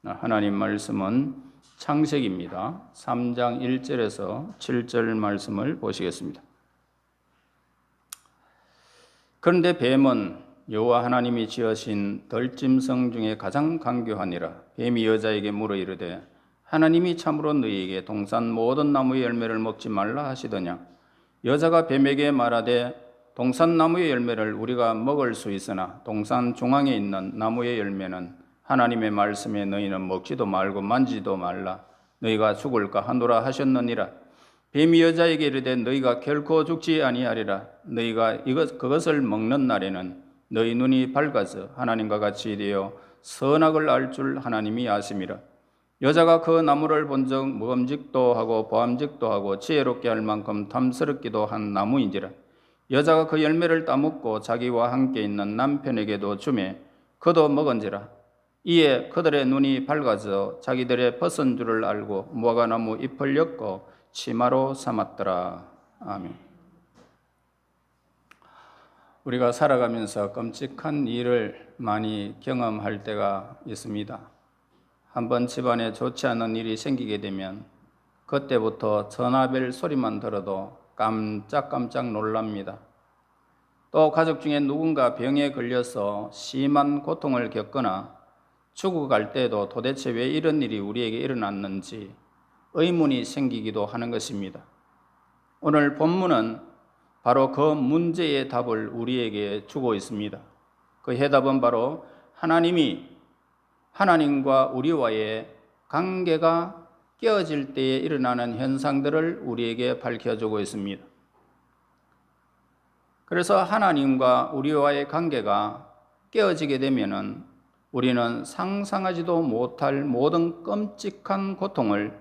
하나님 말씀은 창세기입니다. 3장 1절에서 7절 말씀을 보시겠습니다. 그런데 뱀은 여호와 하나님이 지으신 들짐승 중에 가장 간교하니라. 뱀이 여자에게 물어 이르되 하나님이 참으로 너희에게 동산 모든 나무의 열매를 먹지 말라 하시더냐. 여자가 뱀에게 말하되 동산 나무의 열매를 우리가 먹을 수 있으나 동산 중앙에 있는 나무의 열매는 하나님의 말씀에 너희는 먹지도 말고 만지도 말라. 너희가 죽을까 하노라 하셨느니라. 뱀이 여자에게 이르되 너희가 결코 죽지 아니하리라. 너희가 그것을 먹는 날에는 너희 눈이 밝아서 하나님과 같이 되어 선악을 알 줄 하나님이 아심이라. 여자가 그 나무를 본즉 먹음직도 하고 보암직도 하고 지혜롭게 할 만큼 탐스럽기도 한 나무인지라. 여자가 그 열매를 따먹고 자기와 함께 있는 남편에게도 주매 그도 먹은지라. 이에 그들의 눈이 밝아져 자기들의 벗은 줄을 알고 무화과나무 잎을 엮고 치마로 삼았더라. 아멘. 우리가 살아가면서 끔찍한 일을 많이 경험할 때가 있습니다. 한번 집안에 좋지 않은 일이 생기게 되면 그때부터 전화벨 소리만 들어도 깜짝깜짝 놀랍니다. 또 가족 중에 누군가 병에 걸려서 심한 고통을 겪거나 죽어갈 때도 도대체 왜 이런 일이 우리에게 일어났는지 의문이 생기기도 하는 것입니다. 오늘 본문은 바로 그 문제의 답을 우리에게 주고 있습니다. 그 해답은 바로 하나님과 우리와의 관계가 깨어질 때에 일어나는 현상들을 우리에게 밝혀주고 있습니다. 그래서 하나님과 우리와의 관계가 깨어지게 되면은 우리는 상상하지도 못할 모든 끔찍한 고통을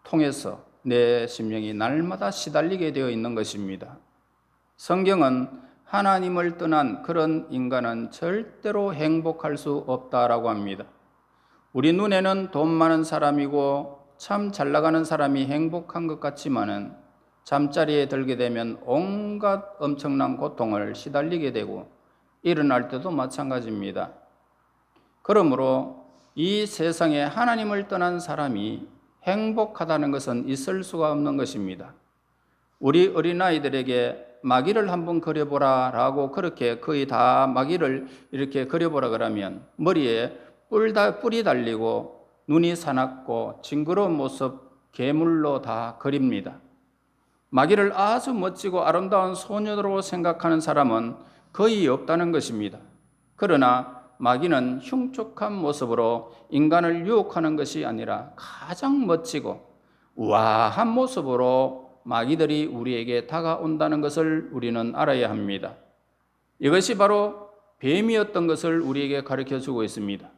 통해서 내 심령이 날마다 시달리게 되어 있는 것입니다. 성경은 하나님을 떠난 그런 인간은 절대로 행복할 수 없다라고 합니다. 우리 눈에는 돈 많은 사람이고 참 잘 나가는 사람이 행복한 것 같지만은 잠자리에 들게 되면 온갖 엄청난 고통을 시달리게 되고 일어날 때도 마찬가지입니다. 그러므로 이 세상에 하나님을 떠난 사람이 행복하다는 것은 있을 수가 없는 것입니다. 우리 어린아이들에게 마귀를 한번 그려보라 라고 그렇게 거의 다 마귀를 이렇게 그려보라 그러면 머리에 뿔이 달리고 눈이 사납고 징그러운 모습 괴물로 다 그립니다. 마귀를 아주 멋지고 아름다운 소녀로 생각하는 사람은 거의 없다는 것입니다. 그러나 마귀는 흉측한 모습으로 인간을 유혹하는 것이 아니라 가장 멋지고 우아한 모습으로 마귀들이 우리에게 다가온다는 것을 우리는 알아야 합니다. 이것이 바로 뱀이었던 것을 우리에게 가르쳐주고 있습니다.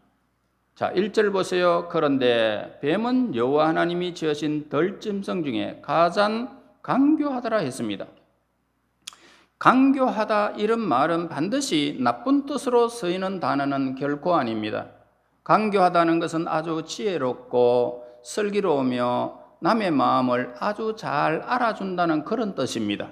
자, 1절 보세요. 그런데 뱀은 여호와 하나님이 지으신 들짐승 중에 가장 간교하더라 했습니다. 간교하다 이런 말은 반드시 나쁜 뜻으로 쓰이는 단어는 결코 아닙니다. 간교하다는 것은 아주 지혜롭고 슬기로우며 남의 마음을 아주 잘 알아준다는 그런 뜻입니다.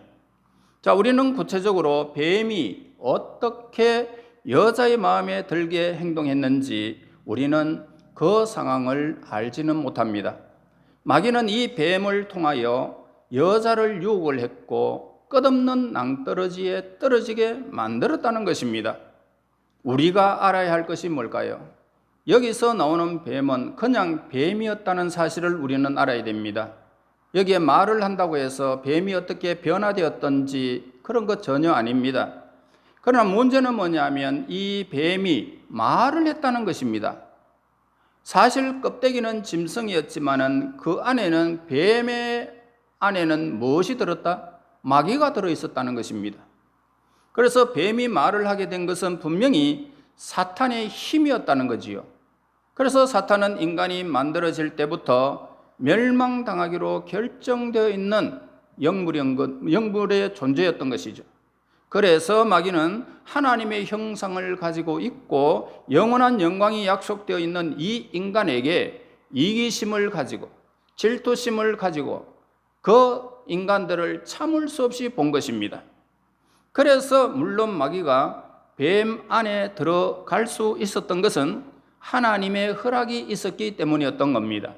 자, 우리는 구체적으로 뱀이 어떻게 여자의 마음에 들게 행동했는지 우리는 그 상황을 알지는 못합니다. 마귀는 이 뱀을 통하여 여자를 유혹을 했고 끝없는 낭떠러지에 떨어지게 만들었다는 것입니다. 우리가 알아야 할 것이 뭘까요? 여기서 나오는 뱀은 그냥 뱀이었다는 사실을 우리는 알아야 됩니다. 여기에 말을 한다고 해서 뱀이 어떻게 변화되었던지 그런 것 전혀 아닙니다. 그러나 문제는 뭐냐면 이 뱀이 말을 했다는 것입니다. 사실 껍데기는 짐승이었지만은 그 안에는 뱀의 안에는 무엇이 들었다? 마귀가 들어있었다는 것입니다. 그래서 뱀이 말을 하게 된 것은 분명히 사탄의 힘이었다는 거지요. 그래서 사탄은 인간이 만들어질 때부터 멸망당하기로 결정되어 있는 영물의 존재였던 것이죠. 그래서 마귀는 하나님의 형상을 가지고 있고 영원한 영광이 약속되어 있는 이 인간에게 이기심을 가지고 질투심을 가지고 그 인간들을 참을 수 없이 본 것입니다. 그래서 물론 마귀가 뱀 안에 들어갈 수 있었던 것은 하나님의 허락이 있었기 때문이었던 겁니다.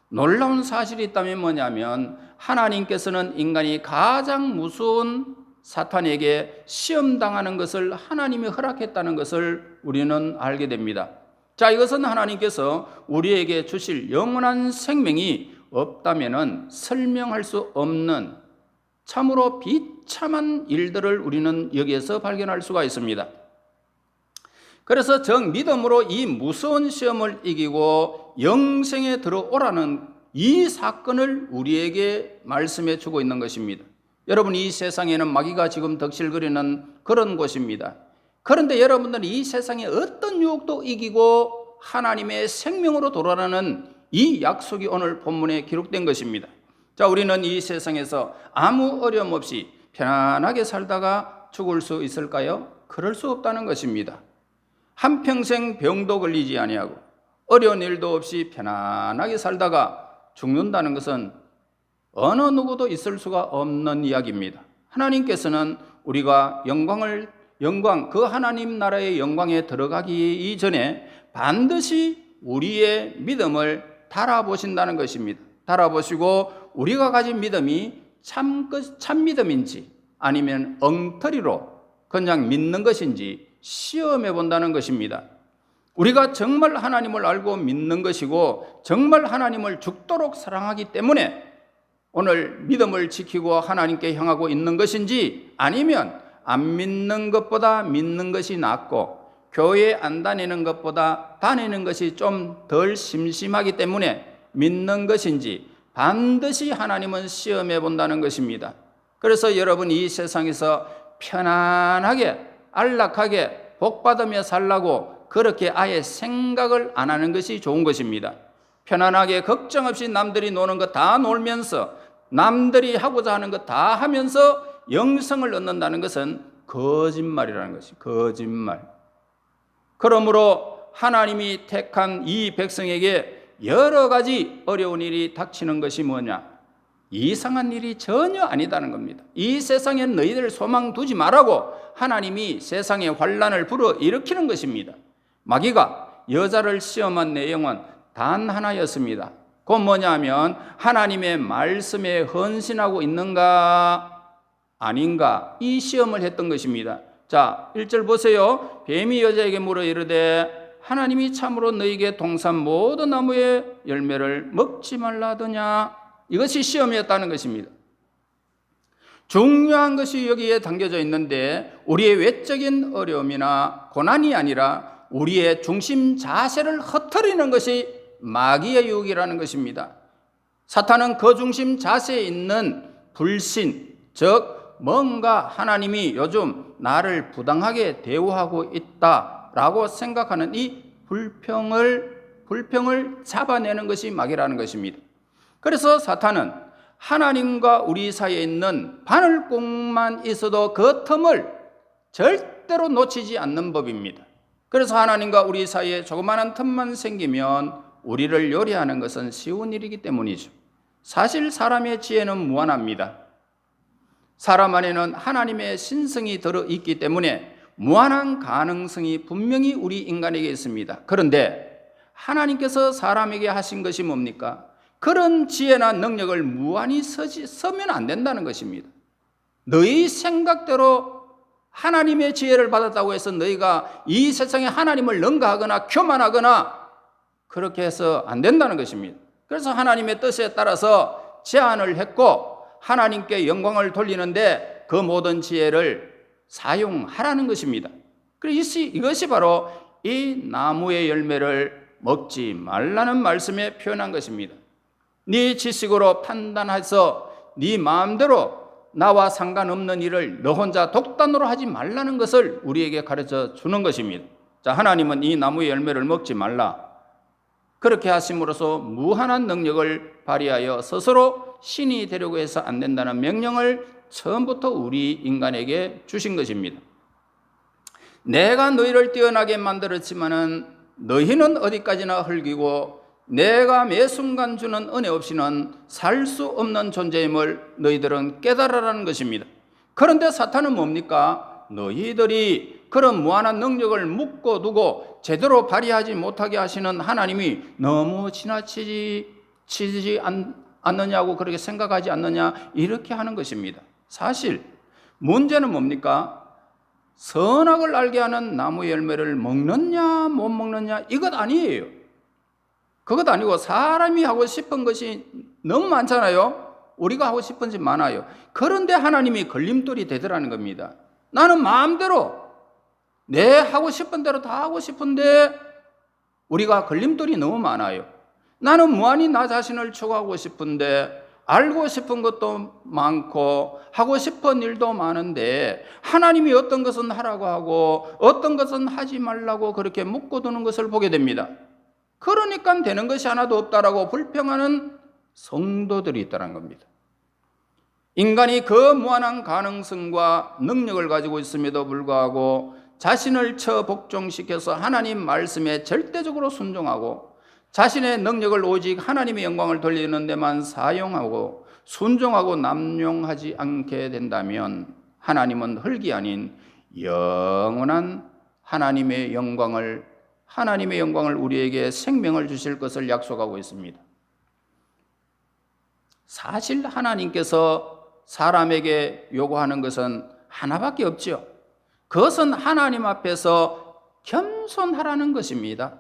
놀라운 사실이 있다면 뭐냐면 하나님께서는 인간이 가장 무서운 사탄에게 시험당하는 것을 하나님이 허락했다는 것을 우리는 알게 됩니다. 자, 이것은 하나님께서 우리에게 주실 영원한 생명이 없다면 설명할 수 없는 참으로 비참한 일들을 우리는 여기에서 발견할 수가 있습니다. 그래서 정믿음으로 이 무서운 시험을 이기고 영생에 들어오라는 이 사건을 우리에게 말씀해 주고 있는 것입니다. 여러분, 이 세상에는 마귀가 지금 덕실거리는 그런 곳입니다. 그런데 여러분들은 이 세상의 어떤 유혹도 이기고 하나님의 생명으로 돌아가는 이 약속이 오늘 본문에 기록된 것입니다. 자, 우리는 이 세상에서 아무 어려움 없이 편안하게 살다가 죽을 수 있을까요? 그럴 수 없다는 것입니다. 한평생 병도 걸리지 아니하고 어려운 일도 없이 편안하게 살다가 죽는다는 것은 어느 누구도 있을 수가 없는 이야기입니다. 하나님께서는 우리가 영광, 그 하나님 나라의 영광에 들어가기 이전에 반드시 우리의 믿음을 달아보신다는 것입니다. 달아보시고 우리가 가진 믿음이 참 믿음인지 아니면 엉터리로 그냥 믿는 것인지 시험해 본다는 것입니다. 우리가 정말 하나님을 알고 믿는 것이고 정말 하나님을 죽도록 사랑하기 때문에 오늘 믿음을 지키고 하나님께 향하고 있는 것인지 아니면 안 믿는 것보다 믿는 것이 낫고 교회 안 다니는 것보다 다니는 것이 좀 덜 심심하기 때문에 믿는 것인지 반드시 하나님은 시험해 본다는 것입니다. 그래서 여러분, 이 세상에서 편안하게 안락하게 복받으며 살라고 그렇게 아예 생각을 안 하는 것이 좋은 것입니다. 편안하게 걱정 없이 남들이 노는 거 다 놀면서 남들이 하고자 하는 거 다 하면서 영생을 얻는다는 것은 거짓말이라는 것이 거짓말. 그러므로 하나님이 택한 이 백성에게 여러 가지 어려운 일이 닥치는 것이 뭐냐? 이상한 일이 전혀 아니다는 겁니다. 이 세상에 너희들 소망 두지 말라고 하나님이 세상에 환난을 불어일으키는 것입니다. 마귀가 여자를 시험한 내용은 단 하나였습니다. 그건 뭐냐면 하나님의 말씀에 헌신하고 있는가 아닌가 이 시험을 했던 것입니다. 자, 1절 보세요. 뱀이 여자에게 물어 이르되 하나님이 참으로 너희에게 동산 모든 나무의 열매를 먹지 말라 하더냐. 이것이 시험이었다는 것입니다. 중요한 것이 여기에 담겨져 있는데 우리의 외적인 어려움이나 고난이 아니라 우리의 중심 자세를 흐트리는 것이 마귀의 유혹이라는 것입니다. 사탄은 그 중심 자세에 있는 불신, 즉 뭔가 하나님이 요즘 나를 부당하게 대우하고 있다라고 생각하는 이 불평을 잡아내는 것이 마귀라는 것입니다. 그래서 사탄은 하나님과 우리 사이에 있는 바늘꽃만 있어도 그 틈을 절대로 놓치지 않는 법입니다. 그래서 하나님과 우리 사이에 조그마한 틈만 생기면 우리를 요리하는 것은 쉬운 일이기 때문이죠. 사실 사람의 지혜는 무한합니다. 사람 안에는 하나님의 신성이 들어있기 때문에 무한한 가능성이 분명히 우리 인간에게 있습니다. 그런데 하나님께서 사람에게 하신 것이 뭡니까? 그런 지혜나 능력을 무한히 쓰면 안 된다는 것입니다. 너희 생각대로 하나님의 지혜를 받았다고 해서 너희가 이 세상에 하나님을 능가하거나 교만하거나 그렇게 해서 안 된다는 것입니다. 그래서 하나님의 뜻에 따라서 제안을 했고 하나님께 영광을 돌리는데 그 모든 지혜를 사용하라는 것입니다. 그래서 이것이 바로 이 나무의 열매를 먹지 말라는 말씀에 표현한 것입니다. 네 지식으로 판단해서 네 마음대로 나와 상관없는 일을 너 혼자 독단으로 하지 말라는 것을 우리에게 가르쳐 주는 것입니다. 자, 하나님은 이 나무의 열매를 먹지 말라. 그렇게 하심으로써 무한한 능력을 발휘하여 스스로 신이 되려고 해서 안 된다는 명령을 처음부터 우리 인간에게 주신 것입니다. 내가 너희를 뛰어나게 만들었지만은 너희는 어디까지나 흙이고 내가 매 순간 주는 은혜 없이는 살 수 없는 존재임을 너희들은 깨달으라는 것입니다. 그런데 사탄은 뭡니까? 너희들이 그런 무한한 능력을 묶어두고 제대로 발휘하지 못하게 하시는 하나님이 너무 지나치지 않느냐고 그렇게 생각하지 않느냐 이렇게 하는 것입니다. 사실 문제는 뭡니까? 선악을 알게 하는 나무 열매를 먹느냐 못 먹느냐 이것 아니에요. 그것 아니고 사람이 하고 싶은 것이 너무 많잖아요. 우리가 하고 싶은 것이 많아요. 그런데 하나님이 걸림돌이 되더라는 겁니다. 나는 마음대로 내 하고 싶은 대로 다 하고 싶은데 우리가 걸림돌이 너무 많아요. 나는 무한히 나 자신을 추구하고 싶은데 알고 싶은 것도 많고 하고 싶은 일도 많은데 하나님이 어떤 것은 하라고 하고 어떤 것은 하지 말라고 그렇게 묶어두는 것을 보게 됩니다. 그러니까 되는 것이 하나도 없다라고 불평하는 성도들이 있다는 겁니다. 인간이 그 무한한 가능성과 능력을 가지고 있음에도 불구하고 자신을 처복종시켜서 하나님 말씀에 절대적으로 순종하고 자신의 능력을 오직 하나님의 영광을 돌리는 데만 사용하고 순종하고 남용하지 않게 된다면 하나님은 흙이 아닌 영원한 하나님의 영광을 우리에게 생명을 주실 것을 약속하고 있습니다. 사실 하나님께서 사람에게 요구하는 것은 하나밖에 없지요. 그것은 하나님 앞에서 겸손하라는 것입니다.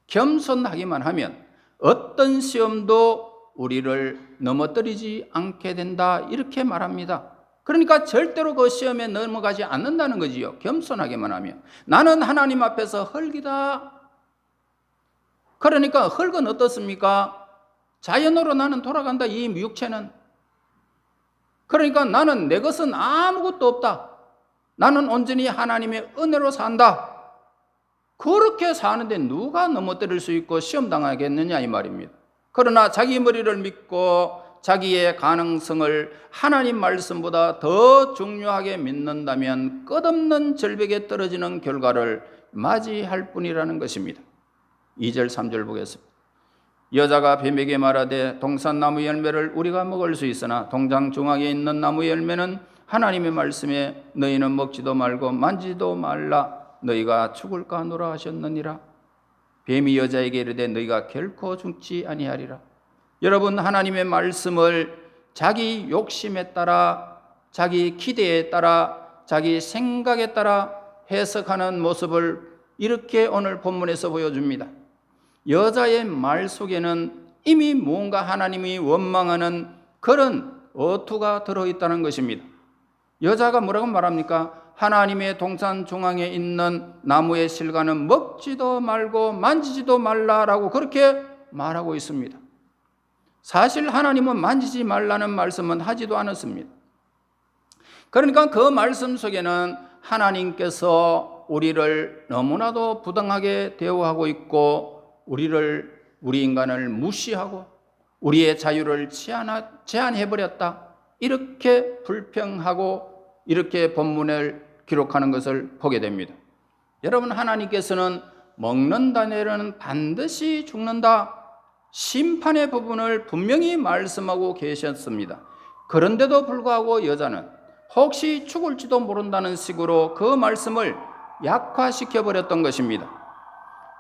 겸손하기만 하면 어떤 시험도 우리를 넘어뜨리지 않게 된다 이렇게 말합니다. 그러니까 절대로 그 시험에 넘어가지 않는다는 거지요. 겸손하게만 하면. 나는 하나님 앞에서 흙이다. 그러니까 흙은 어떻습니까? 자연으로 나는 돌아간다. 이 육체는. 그러니까 나는 내 것은 아무것도 없다. 나는 온전히 하나님의 은혜로 산다. 그렇게 사는데 누가 넘어뜨릴 수 있고 시험당하겠느냐 이 말입니다. 그러나 자기 머리를 믿고 자기의 가능성을 하나님 말씀보다 더 중요하게 믿는다면 끝없는 절벽에 떨어지는 결과를 맞이할 뿐이라는 것입니다. 2절 3절 보겠습니다. 여자가 뱀에게 말하되 동산나무 열매를 우리가 먹을 수 있으나 동장 중앙에 있는 나무 열매는 하나님의 말씀에 너희는 먹지도 말고 만지지도 말라 너희가 죽을까 하노라 하셨느니라. 뱀이 여자에게 이르되 너희가 결코 죽지 아니하리라. 여러분, 하나님의 말씀을 자기 욕심에 따라 자기 기대에 따라 자기 생각에 따라 해석하는 모습을 이렇게 오늘 본문에서 보여줍니다. 여자의 말 속에는 이미 뭔가 하나님이 원망하는 그런 어투가 들어있다는 것입니다. 여자가 뭐라고 말합니까? 하나님의 동산 중앙에 있는 나무의 실과는 먹지도 말고 만지지도 말라라고 그렇게 말하고 있습니다. 사실 하나님은 만지지 말라는 말씀은 하지도 않았습니다. 그러니까 그 말씀 속에는 하나님께서 우리를 너무나도 부당하게 대우하고 있고 우리 인간을 무시하고 우리의 자유를 제한해버렸다. 이렇게 불평하고 이렇게 본문을 기록하는 것을 보게 됩니다. 여러분, 하나님께서는 먹는다 내려는 반드시 죽는다. 심판의 부분을 분명히 말씀하고 계셨습니다. 그런데도 불구하고 여자는 혹시 죽을지도 모른다는 식으로 그 말씀을 약화시켜버렸던 것입니다.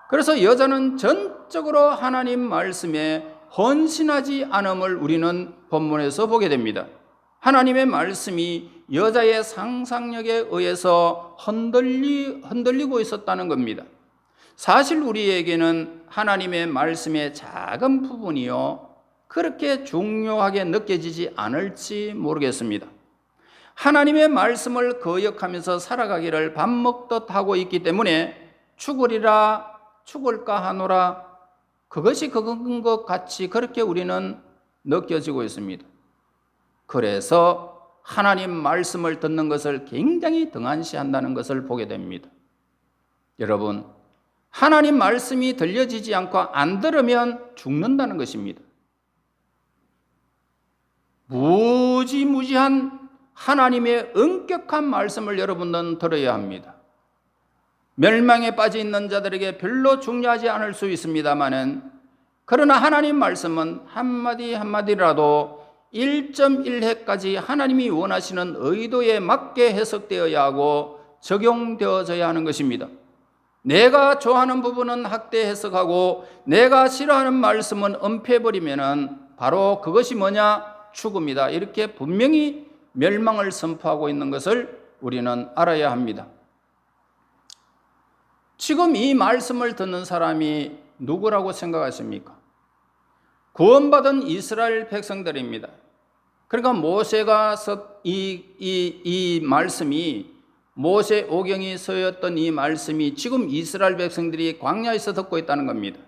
그래서 여자는 전적으로 하나님 말씀에 헌신하지 않음을 우리는 본문에서 보게 됩니다. 하나님의 말씀이 여자의 상상력에 의해서 흔들리고 있었다는 겁니다. 사실 우리에게는 하나님의 말씀의 작은 부분이요 그렇게 중요하게 느껴지지 않을지 모르겠습니다. 하나님의 말씀을 거역하면서 살아가기를 밥 먹듯 하고 있기 때문에 죽으리라 죽을까 하노라 그것이 그건 것 같이 그렇게 우리는 느껴지고 있습니다. 그래서 하나님 말씀을 듣는 것을 굉장히 등한시한다는 것을 보게 됩니다. 여러분, 하나님 말씀이 들려지지 않고 안 들으면 죽는다는 것입니다. 무지무지한 하나님의 엄격한 말씀을 여러분은 들어야 합니다. 멸망에 빠져 있는 자들에게 별로 중요하지 않을 수 있습니다만은 그러나 하나님 말씀은 한마디 한마디라도 1.1해까지 하나님이 원하시는 의도에 맞게 해석되어야 하고 적용되어져야 하는 것입니다. 내가 좋아하는 부분은 학대 해석하고 내가 싫어하는 말씀은 엄폐해버리면 바로 그것이 뭐냐? 죽음이다. 이렇게 분명히 멸망을 선포하고 있는 것을 우리는 알아야 합니다. 지금 이 말씀을 듣는 사람이 누구라고 생각하십니까? 구원받은 이스라엘 백성들입니다. 그러니까 모세가 이 말씀이 모세 오경이 서였던 이 말씀이 지금 이스라엘 백성들이 광야에서 듣고 있다는 겁니다.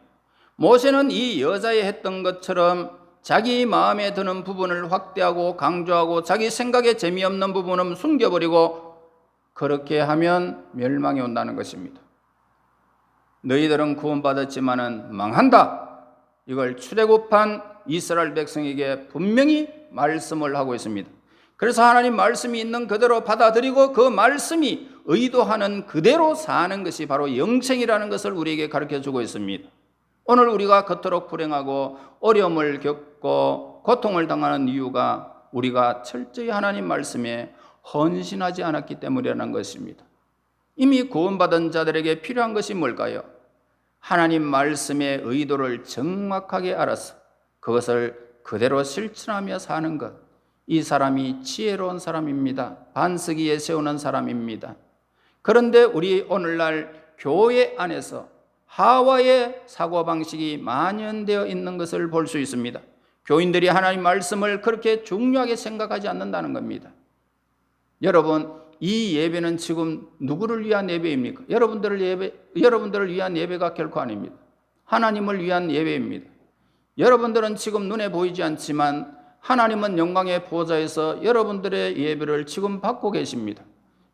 모세는 이 여자의 했던 것처럼 자기 마음에 드는 부분을 확대하고 강조하고 자기 생각에 재미없는 부분은 숨겨버리고 그렇게 하면 멸망이 온다는 것입니다. 너희들은 구원받았지만은 망한다. 이걸 출애굽한 이스라엘 백성에게 분명히 말씀을 하고 있습니다. 그래서 하나님 말씀이 있는 그대로 받아들이고 그 말씀이 의도하는 그대로 사는 것이 바로 영생이라는 것을 우리에게 가르쳐주고 있습니다. 오늘 우리가 그토록 불행하고 어려움을 겪고 고통을 당하는 이유가 우리가 철저히 하나님 말씀에 헌신하지 않았기 때문이라는 것입니다. 이미 구원받은 자들에게 필요한 것이 뭘까요? 하나님 말씀의 의도를 정확하게 알아서 그것을 그대로 실천하며 사는 것. 이 사람이 지혜로운 사람입니다. 반석위에 세우는 사람입니다. 그런데 우리 오늘날 교회 안에서 하와의 사고방식이 만연되어 있는 것을 볼 수 있습니다. 교인들이 하나님 말씀을 그렇게 중요하게 생각하지 않는다는 겁니다. 여러분, 이 예배는 지금 누구를 위한 예배입니까? 여러분들을 위한 예배가 결코 아닙니다. 하나님을 위한 예배입니다. 여러분들은 지금 눈에 보이지 않지만 하나님은 영광의 보좌에서 여러분들의 예배를 지금 받고 계십니다.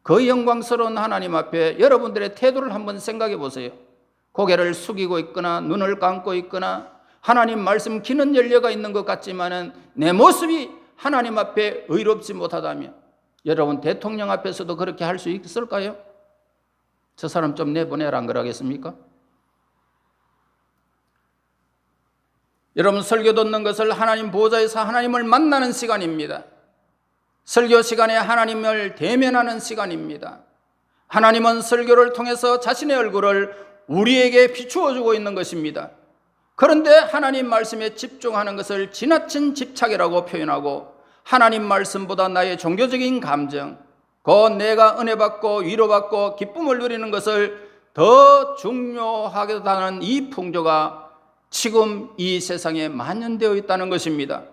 그 영광스러운 하나님 앞에 여러분들의 태도를 한번 생각해 보세요. 고개를 숙이고 있거나 눈을 감고 있거나 하나님 말씀 귀는 열려가 있는 것 같지만은 내 모습이 하나님 앞에 의롭지 못하다면 여러분 대통령 앞에서도 그렇게 할 수 있을까요? 저 사람 좀 내보내라 안 그러겠습니까? 여러분 설교 듣는 것을 하나님 보좌에서 하나님을 만나는 시간입니다. 설교 시간에 하나님을 대면하는 시간입니다. 하나님은 설교를 통해서 자신의 얼굴을 우리에게 비추어 주고 있는 것입니다. 그런데 하나님 말씀에 집중하는 것을 지나친 집착이라고 표현하고 하나님 말씀보다 나의 종교적인 감정, 곧 내가 은혜 받고 위로받고 기쁨을 누리는 것을 더 중요하다는 이 풍조가 지금 이 세상에 만연되어 있다는 것입니다.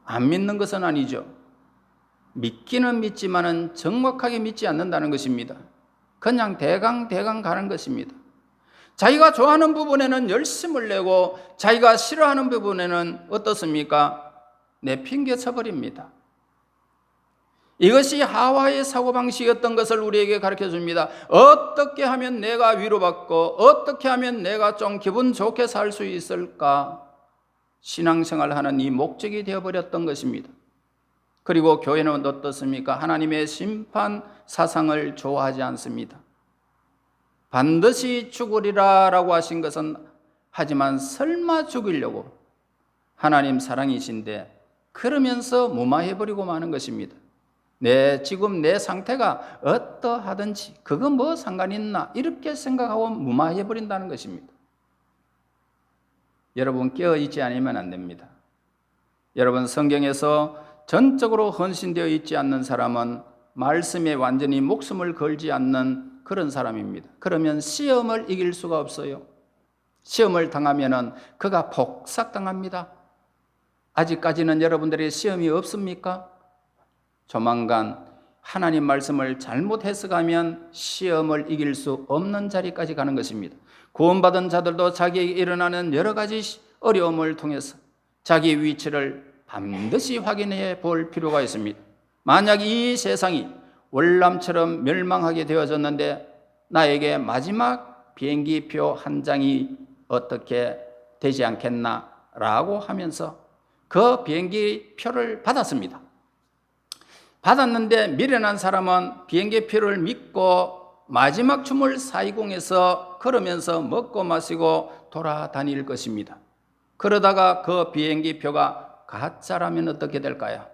안 믿는 것은 아니죠. 믿기는 믿지만은 정확하게 믿지 않는다는 것입니다. 그냥 대강 가는 것입니다. 자기가 좋아하는 부분에는 열심을 내고 자기가 싫어하는 부분에는 어떻습니까? 내팽개 쳐버립니다. 이것이 하와의 사고방식이었던 것을 우리에게 가르쳐줍니다. 어떻게 하면 내가 위로받고 어떻게 하면 내가 좀 기분 좋게 살 수 있을까? 신앙생활하는 이 목적이 되어버렸던 것입니다. 그리고 교회는 어떻습니까? 하나님의 심판 사상을 좋아하지 않습니다. 반드시 죽으리라 라고 하신 것은 하지만 설마 죽이려고 하나님 사랑이신데 그러면서 무마해버리고 마는 것입니다. 지금 내 상태가 어떠하든지 그거 뭐 상관이 있나 이렇게 생각하고 무마해버린다는 것입니다. 여러분 깨어있지 않으면 안 됩니다. 여러분 성경에서 전적으로 헌신되어 있지 않는 사람은 말씀에 완전히 목숨을 걸지 않는 그런 사람입니다. 그러면 시험을 이길 수가 없어요. 시험을 당하면은 그가 폭삭당합니다. 아직까지는 여러분들의 시험이 없습니까? 조만간 하나님 말씀을 잘못 해석하면 시험을 이길 수 없는 자리까지 가는 것입니다. 구원받은 자들도 자기에게 일어나는 여러 가지 어려움을 통해서 자기 위치를 반드시 확인해 볼 필요가 있습니다. 만약 이 세상이 월남처럼 멸망하게 되어졌는데 나에게 마지막 비행기표 한 장이 어떻게 되지 않겠나라고 하면서 그 비행기 표를 받았습니다. 받았는데 미련한 사람은 비행기 표를 믿고 마지막 춤을 사이공에서 걸으면서 먹고 마시고 돌아다닐 것입니다. 그러다가 그 비행기 표가 가짜라면 어떻게 될까요?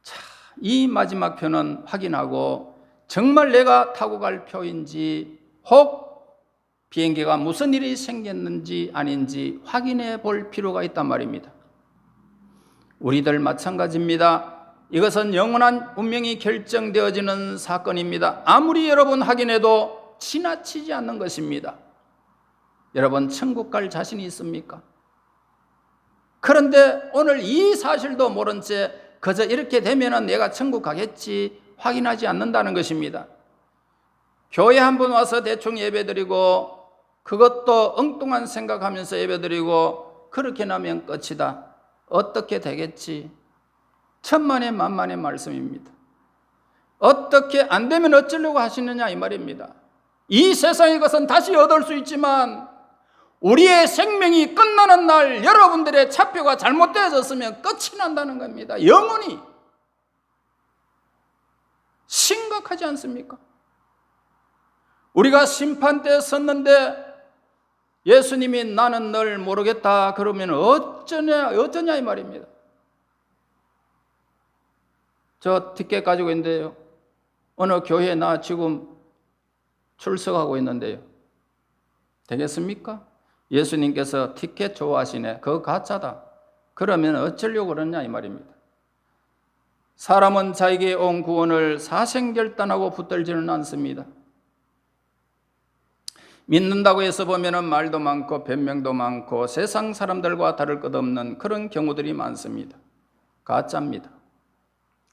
자, 이 마지막 표는 확인하고 정말 내가 타고 갈 표인지 혹 비행기가 무슨 일이 생겼는지 아닌지 확인해 볼 필요가 있단 말입니다. 우리들 마찬가지입니다. 이것은 영원한 운명이 결정되어지는 사건입니다. 아무리 여러분 확인해도 지나치지 않는 것입니다. 여러분 천국 갈 자신이 있습니까? 그런데 오늘 이 사실도 모른 채 그저 이렇게 되면은 내가 천국 가겠지 확인하지 않는다는 것입니다. 교회 한번 와서 대충 예배드리고 그것도 엉뚱한 생각하면서 예배드리고 그렇게 나면 끝이다. 어떻게 되겠지? 천만의 만만의 말씀입니다. 어떻게 안 되면 어쩌려고 하시느냐 이 말입니다. 이 세상의 것은 다시 얻을 수 있지만 우리의 생명이 끝나는 날 여러분들의 차표가 잘못되어졌으면 끝이 난다는 겁니다. 영원히. 심각하지 않습니까? 우리가 심판대에 섰는데 예수님이 나는 널 모르겠다 그러면 어쩌냐 이 말입니다. 저 티켓 가지고 있는데요. 어느 교회에 나 지금 출석하고 있는데요. 되겠습니까? 예수님께서 티켓 좋아하시네. 그거 가짜다. 그러면 어쩌려고 그러냐 이 말입니다. 사람은 자에게 온 구원을 사생결단하고 붙들지는 않습니다. 믿는다고 해서 보면은 말도 많고 변명도 많고 세상 사람들과 다를 것 없는 그런 경우들이 많습니다. 가짜입니다.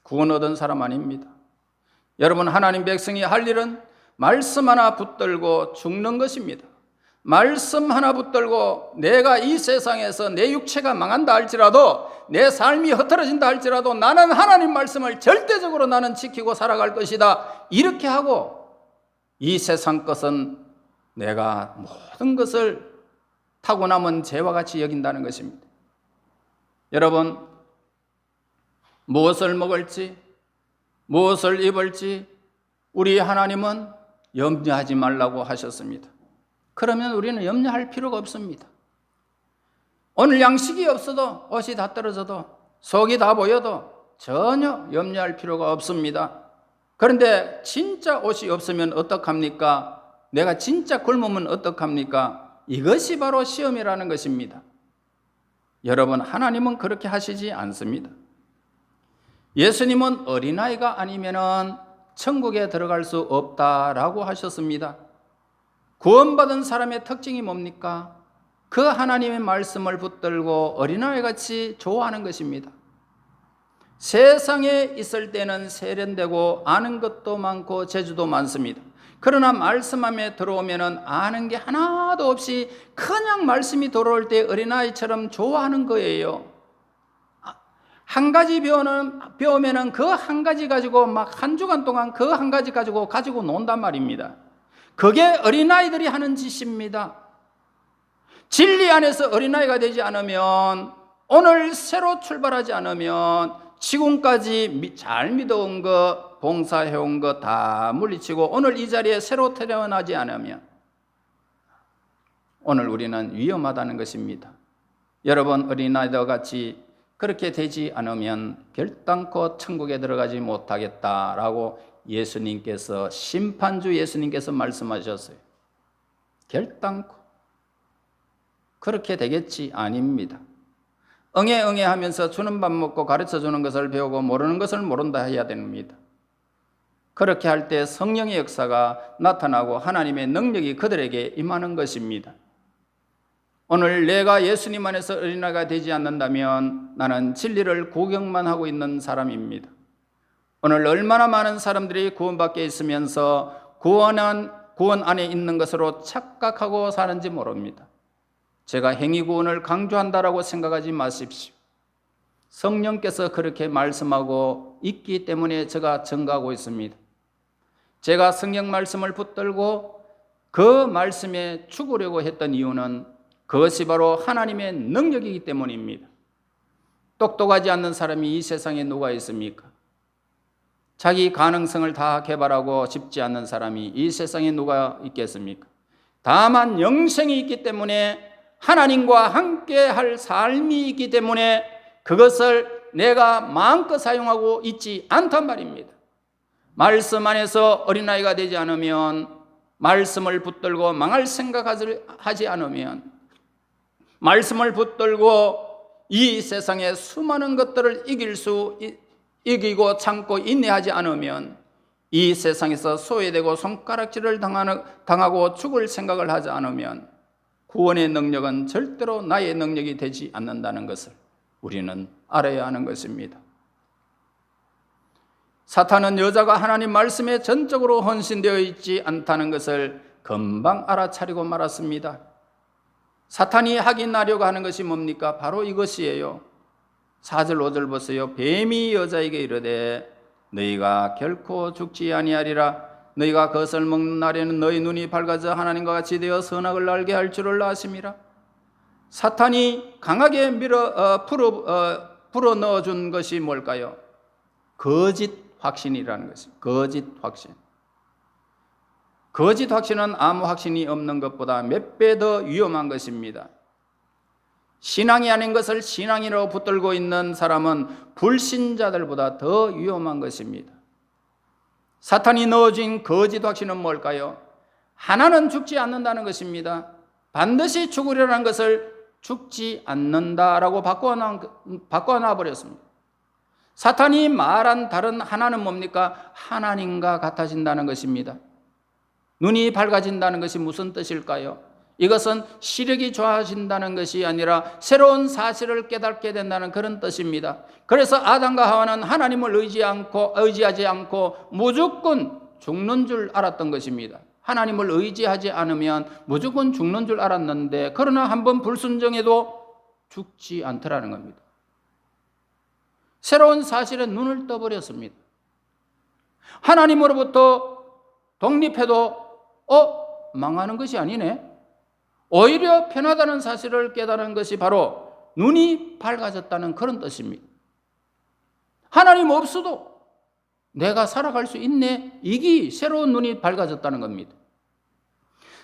구원 얻은 사람 아닙니다. 여러분 하나님 백성이 할 일은 말씀 하나 붙들고 죽는 것입니다. 말씀 하나 붙들고 내가 이 세상에서 내 육체가 망한다 할지라도 내 삶이 흐트러진다 할지라도 나는 하나님 말씀을 절대적으로 나는 지키고 살아갈 것이다. 이렇게 하고 이 세상 것은 내가 모든 것을 타고 남은 죄와 같이 여긴다는 것입니다. 여러분 무엇을 먹을지 무엇을 입을지 우리 하나님은 염려하지 말라고 하셨습니다. 그러면 우리는 염려할 필요가 없습니다. 오늘 양식이 없어도 옷이 다 떨어져도 속이 다 보여도 전혀 염려할 필요가 없습니다. 그런데 진짜 옷이 없으면 어떡합니까? 내가 진짜 굶으면 어떡합니까? 이것이 바로 시험이라는 것입니다. 여러분 하나님은 그렇게 하시지 않습니다. 예수님은 어린아이가 아니면은 천국에 들어갈 수 없다라고 하셨습니다. 구원받은 사람의 특징이 뭡니까? 그 하나님의 말씀을 붙들고 어린아이같이 좋아하는 것입니다. 세상에 있을 때는 세련되고 아는 것도 많고 재주도 많습니다. 그러나 말씀함에 들어오면은 아는 게 하나도 없이 그냥 말씀이 들어올 때 어린아이처럼 좋아하는 거예요. 한 가지 배우면은 그 한 가지 가지고 막 한 주간 동안 그 한 가지 가지고 논단 말입니다. 그게 어린아이들이 하는 짓입니다. 진리 안에서 어린아이가 되지 않으면 오늘 새로 출발하지 않으면 지금까지 잘 믿어온 거 봉사해온 거 다 물리치고 오늘 이 자리에 새로 태어나지 않으면 오늘 우리는 위험하다는 것입니다. 여러분 어린아이들 같이 그렇게 되지 않으면 결단코 천국에 들어가지 못하겠다라고 예수님께서 심판주 예수님께서 말씀하셨어요. 결단코 그렇게 되겠지 아닙니다. 응애 하면서 주는 밥 먹고 가르쳐 주는 것을 배우고 모르는 것을 모른다 해야 됩니다. 그렇게 할 때 성령의 역사가 나타나고 하나님의 능력이 그들에게 임하는 것입니다. 오늘 내가 예수님 안에서 어린아이가 되지 않는다면 나는 진리를 구경만 하고 있는 사람입니다. 오늘 얼마나 많은 사람들이 구원 밖에 있으면서 구원 안에 있는 것으로 착각하고 사는지 모릅니다. 제가 행위구원을 강조한다라고 생각하지 마십시오. 성령께서 그렇게 말씀하고 있기 때문에 제가 증거하고 있습니다. 제가 성경 말씀을 붙들고 그 말씀에 죽으려고 했던 이유는 그것이 바로 하나님의 능력이기 때문입니다. 똑똑하지 않는 사람이 이 세상에 누가 있습니까? 자기 가능성을 다 개발하고 싶지 않는 사람이 이 세상에 누가 있겠습니까? 다만 영생이 있기 때문에 하나님과 함께 할 삶이 있기 때문에 그것을 내가 마음껏 사용하고 있지 않단 말입니다. 말씀 안에서 어린아이가 되지 않으면, 말씀을 붙들고 망할 생각하지 않으면, 말씀을 붙들고 이 세상의 수많은 것들을 이기고 참고 인내하지 않으면 이 세상에서 소외되고 손가락질을 당하고 죽을 생각을 하지 않으면 구원의 능력은 절대로 나의 능력이 되지 않는다는 것을 우리는 알아야 하는 것입니다. 사탄은 여자가 하나님 말씀에 전적으로 헌신되어 있지 않다는 것을 금방 알아차리고 말았습니다. 사탄이 확인하려고 하는 것이 뭡니까? 바로 이것이에요. 4절 5절 보세요. 뱀이 여자에게 이르되 너희가 결코 죽지 아니하리라. 너희가 그것을 먹는 날에는 너희 눈이 밝아져 하나님과 같이 되어 선악을 알게 할 줄을 아심이라. 사탄이 강하게 불어 넣어준 것이 뭘까요? 거짓 확신이라는 것입니다. 거짓 확신. 거짓 확신은 아무 확신이 없는 것보다 몇 배 더 위험한 것입니다. 신앙이 아닌 것을 신앙이라고 붙들고 있는 사람은 불신자들보다 더 위험한 것입니다. 사탄이 넣어준 거짓 확신은 뭘까요? 하나는 죽지 않는다는 것입니다. 반드시 죽으리라는 것을 죽지 않는다라고 바꿔놔 버렸습니다. 사탄이 말한 다른 하나는 뭡니까? 하나님과 같아진다는 것입니다. 눈이 밝아진다는 것이 무슨 뜻일까요? 이것은 시력이 좋아진다는 것이 아니라 새로운 사실을 깨닫게 된다는 그런 뜻입니다. 그래서 아담과 하와는 하나님을 의지하지 않고 무조건 죽는 줄 알았던 것입니다. 하나님을 의지하지 않으면 무조건 죽는 줄 알았는데, 그러나 한번 불순종해도 죽지 않더라는 겁니다. 새로운 사실에 눈을 떠버렸습니다. 하나님으로부터 독립해도 망하는 것이 아니네. 오히려 편하다는 사실을 깨달은 것이 바로 눈이 밝아졌다는 그런 뜻입니다. 하나님 없어도 내가 살아갈 수 있네. 이게 새로운 눈이 밝아졌다는 겁니다.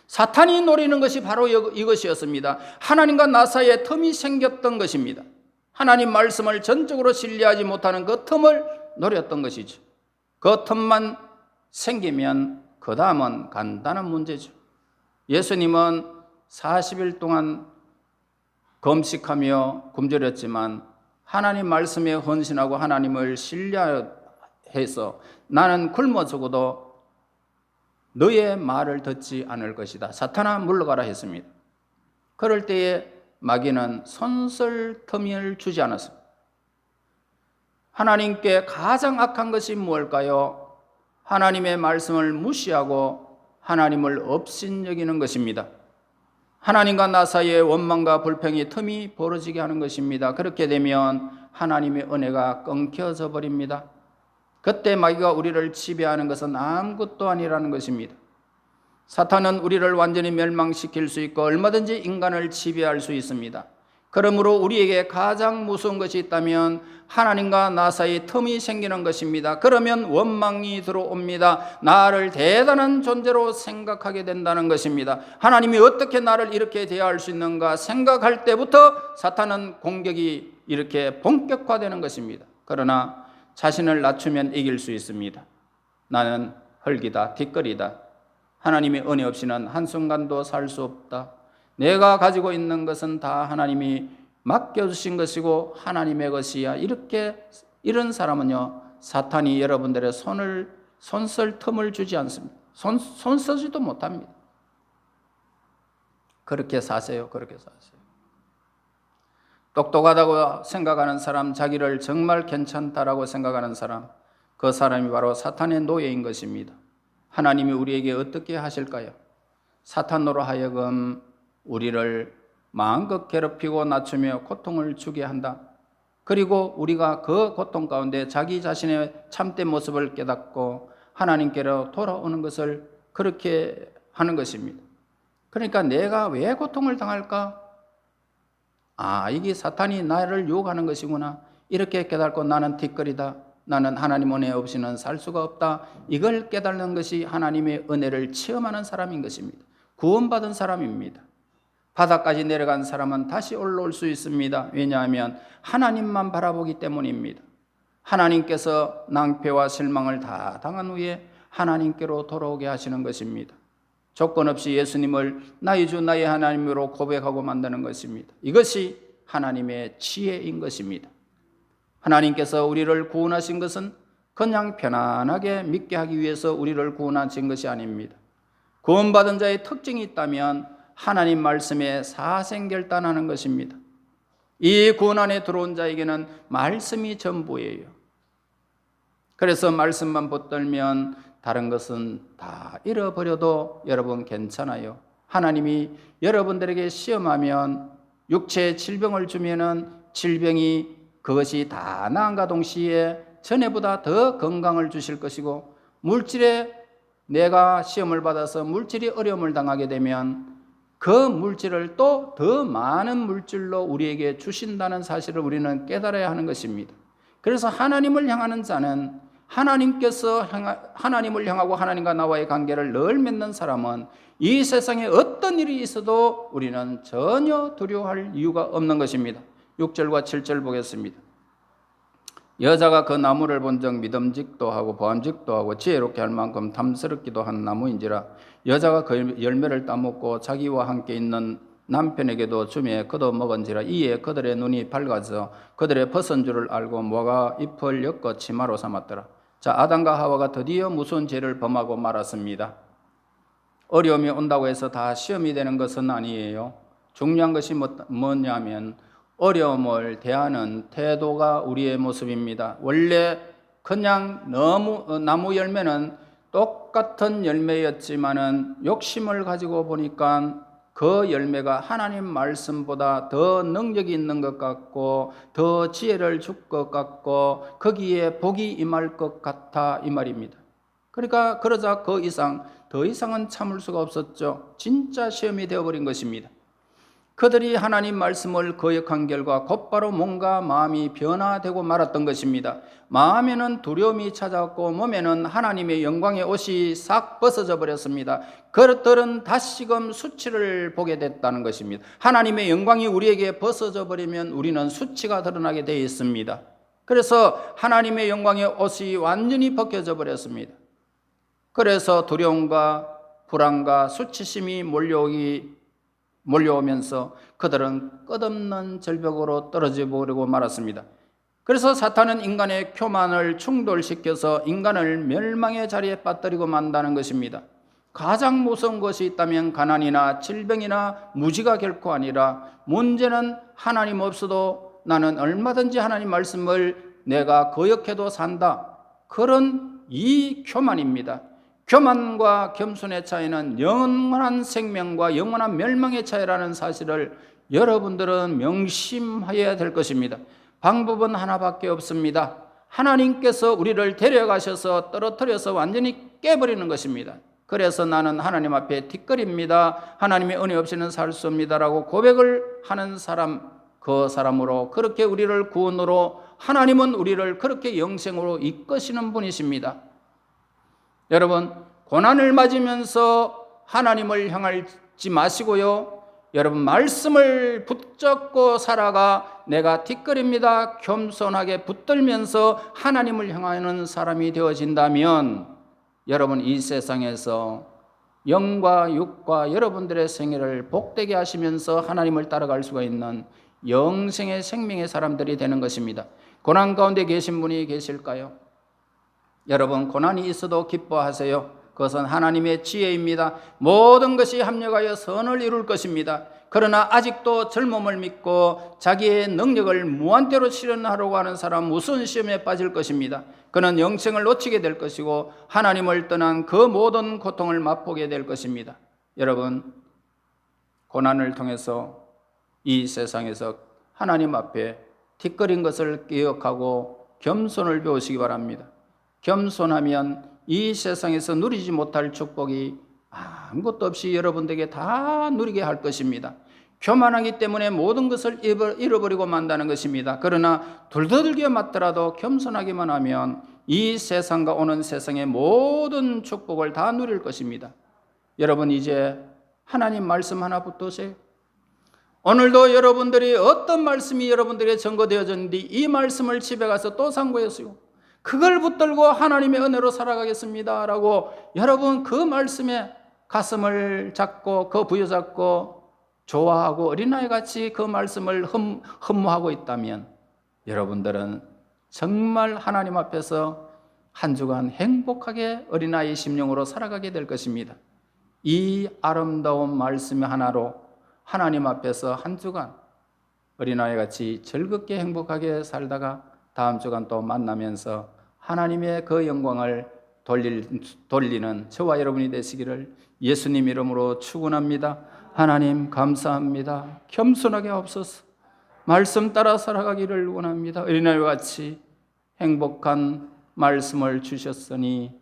사탄이 노리는 것이 바로 이것이었습니다. 하나님과 나 사이에 틈이 생겼던 것입니다. 하나님 말씀을 전적으로 신뢰하지 못하는 그 틈을 노렸던 것이죠. 그 틈만 생기면 그 다음은 간단한 문제죠. 예수님은 40일 동안 금식하며 굶주렸지만 하나님 말씀에 헌신하고 하나님을 신뢰해서 나는 굶어 죽어도 너의 말을 듣지 않을 것이다. 사탄아 물러가라 했습니다. 그럴 때에 마귀는 손쓸 틈을 주지 않았습니다. 하나님께 가장 악한 것이 무엇일까요? 하나님의 말씀을 무시하고 하나님을 업신여기는 것입니다. 하나님과 나 사이에 원망과 불평이 틈이 벌어지게 하는 것입니다. 그렇게 되면 하나님의 은혜가 끊겨져 버립니다. 그때 마귀가 우리를 지배하는 것은 아무것도 아니라는 것입니다. 사탄은 우리를 완전히 멸망시킬 수 있고 얼마든지 인간을 지배할 수 있습니다. 그러므로 우리에게 가장 무서운 것이 있다면 하나님과 나 사이에 틈이 생기는 것입니다. 그러면 원망이 들어옵니다. 나를 대단한 존재로 생각하게 된다는 것입니다. 하나님이 어떻게 나를 이렇게 대할 수 있는가 생각할 때부터 사탄은 공격이 이렇게 본격화되는 것입니다. 그러나 자신을 낮추면 이길 수 있습니다. 나는 흙이다, 뒷거리다. 하나님의 은혜 없이는 한순간도 살 수 없다. 내가 가지고 있는 것은 다 하나님이 맡겨주신 것이고 하나님의 것이야. 이런 사람은요, 사탄이 여러분들의 손쓸 틈을 주지 않습니다. 손 쓰지도 못합니다. 그렇게 사세요. 그렇게 사세요. 똑똑하다고 생각하는 사람, 자기를 정말 괜찮다라고 생각하는 사람, 그 사람이 바로 사탄의 노예인 것입니다. 하나님이 우리에게 어떻게 하실까요? 사탄으로 하여금 우리를 마음껏 괴롭히고 낮추며 고통을 주게 한다. 그리고 우리가 그 고통 가운데 자기 자신의 참된 모습을 깨닫고 하나님께로 돌아오는 것을 그렇게 하는 것입니다. 그러니까 내가 왜 고통을 당할까? 이게 사탄이 나를 유혹하는 것이구나. 이렇게 깨닫고 나는 뒷거리다. 나는 하나님 은혜 없이는 살 수가 없다. 이걸 깨닫는 것이 하나님의 은혜를 체험하는 사람인 것입니다. 구원받은 사람입니다. 바닥까지 내려간 사람은 다시 올라올 수 있습니다. 왜냐하면 하나님만 바라보기 때문입니다. 하나님께서 낭패와 실망을 다 당한 후에 하나님께로 돌아오게 하시는 것입니다. 조건 없이 예수님을 나의 주 나의 하나님으로 고백하고 만드는 것입니다. 이것이 하나님의 지혜인 것입니다. 하나님께서 우리를 구원하신 것은 그냥 편안하게 믿게 하기 위해서 우리를 구원하신 것이 아닙니다. 구원받은 자의 특징이 있다면 하나님 말씀에 사생결단하는 것입니다. 이 구원 안에 들어온 자에게는 말씀이 전부예요. 그래서 말씀만 붙들면 다른 것은 다 잃어버려도 여러분 괜찮아요. 하나님이 여러분들에게 시험하면 육체의 질병을 주면은 질병이 그것이 다 나은가 동시에 전에보다 더 건강을 주실 것이고, 물질에 내가 시험을 받아서 물질이 어려움을 당하게 되면 그 물질을 또 더 많은 물질로 우리에게 주신다는 사실을 우리는 깨달아야 하는 것입니다. 그래서 하나님을 향하는 자는 하나님을 향하고 하나님과 나와의 관계를 늘 맺는 사람은 이 세상에 어떤 일이 있어도 우리는 전혀 두려워할 이유가 없는 것입니다. 6절과 7절 보겠습니다. 여자가 그 나무를 본즉 믿음직도 하고 보암직도 하고 지혜롭게 할 만큼 탐스럽기도 한 나무인지라 여자가 그 열매를 따먹고 자기와 함께 있는 남편에게도 주매 그도 먹은지라 이에 그들의 눈이 밝아서 그들의 벗은 줄을 알고 모아가 잎을 엮어 치마로 삼았더라. 자, 아담과 하와가 드디어 무서운 죄를 범하고 말았습니다. 어려움이 온다고 해서 다 시험이 되는 것은 아니에요. 중요한 것이 뭐냐면 어려움을 대하는 태도가 우리의 모습입니다. 원래 그냥 나무 열매는 똑같은 열매였지만은 욕심을 가지고 보니까 그 열매가 하나님 말씀보다 더 능력이 있는 것 같고 더 지혜를 줄 것 같고 거기에 복이 임할 것 같아 이 말입니다. 그러니까 그러자 더 이상은 참을 수가 없었죠. 진짜 시험이 되어버린 것입니다. 그들이 하나님 말씀을 거역한 결과 곧바로 몸과 마음이 변화되고 말았던 것입니다. 마음에는 두려움이 찾아왔고 몸에는 하나님의 영광의 옷이 싹 벗어져 버렸습니다. 그들은 다시금 수치를 보게 됐다는 것입니다. 하나님의 영광이 우리에게 벗어져 버리면 우리는 수치가 드러나게 되어 있습니다. 그래서 하나님의 영광의 옷이 완전히 벗겨져 버렸습니다. 그래서 두려움과 불안과 수치심이 몰려오면서 그들은 끝없는 절벽으로 떨어져 버리고 말았습니다. 그래서 사탄은 인간의 교만을 충돌시켜서 인간을 멸망의 자리에 빠뜨리고 만다는 것입니다. 가장 무서운 것이 있다면 가난이나 질병이나 무지가 결코 아니라 문제는 하나님 없어도 나는 얼마든지 하나님 말씀을 내가 거역해도 산다. 그런 이 교만입니다. 교만과 겸손의 차이는 영원한 생명과 영원한 멸망의 차이라는 사실을 여러분들은 명심하여야 될 것입니다. 방법은 하나밖에 없습니다. 하나님께서 우리를 데려가셔서 떨어뜨려서 완전히 깨버리는 것입니다. 그래서 나는 하나님 앞에 뒷거리입니다. 하나님의 은혜 없이는 살 수 없습니다라고 고백을 하는 사람, 그 사람으로 그렇게 우리를 구원으로 하나님은 우리를 그렇게 영생으로 이끄시는 분이십니다. 여러분, 고난을 맞으면서 하나님을 향하지 마시고요. 여러분, 말씀을 붙잡고 살아가 내가 뒷거리입니다. 겸손하게 붙들면서 하나님을 향하는 사람이 되어진다면 여러분, 이 세상에서 영과 육과 여러분들의 생애를 복되게 하시면서 하나님을 따라갈 수가 있는 영생의 생명의 사람들이 되는 것입니다. 고난 가운데 계신 분이 계실까요? 여러분, 고난이 있어도 기뻐하세요. 그것은 하나님의 지혜입니다. 모든 것이 합력하여 선을 이룰 것입니다. 그러나 아직도 젊음을 믿고 자기의 능력을 무한대로 실현하려고 하는 사람 무서운 시험에 빠질 것입니다. 그는 영생을 놓치게 될 것이고 하나님을 떠난 그 모든 고통을 맛보게 될 것입니다. 여러분, 고난을 통해서 이 세상에서 하나님 앞에 뒷거린 것을 기억하고 겸손을 배우시기 바랍니다. 겸손하면 이 세상에서 누리지 못할 축복이 아무것도 없이 여러분들에게 다 누리게 할 것입니다. 교만하기 때문에 모든 것을 잃어버리고 만다는 것입니다. 그러나 둘더들겨 맞더라도 겸손하기만 하면 이 세상과 오는 세상의 모든 축복을 다 누릴 것입니다. 여러분, 이제 하나님 말씀 하나 붙드세요. 오늘도 여러분들이 어떤 말씀이 여러분들에게 전거되어졌는데 이 말씀을 집에 가서 또 상고했어요. 그걸 붙들고 하나님의 은혜로 살아가겠습니다 라고 여러분 그 말씀에 가슴을 잡고 그 부여잡고 좋아하고 어린아이같이 그 말씀을 흠모하고 있다면 여러분들은 정말 하나님 앞에서 한 주간 행복하게 어린아이 심령으로 살아가게 될 것입니다. 이 아름다운 말씀 하나로 하나님 앞에서 한 주간 어린아이같이 즐겁게 행복하게 살다가 다음 주간 또 만나면서 하나님의 그 영광을 돌리는 저와 여러분이 되시기를 예수님 이름으로 축원합니다. 하나님 감사합니다. 겸손하게 하옵소서. 말씀 따라 살아가기를 원합니다. 어린아이와 같이 행복한 말씀을 주셨으니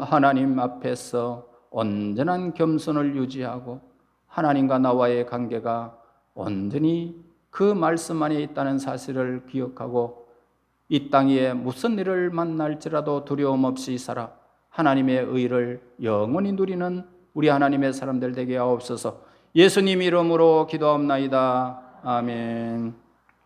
하나님 앞에서 온전한 겸손을 유지하고 하나님과 나와의 관계가 온전히 그 말씀 안에 있다는 사실을 기억하고 이 땅 위에 무슨 일을 만날지라도 두려움 없이 살아 하나님의 의를 영원히 누리는 우리 하나님의 사람들 되게 하옵소서. 예수님 이름으로 기도합나이다. 아멘.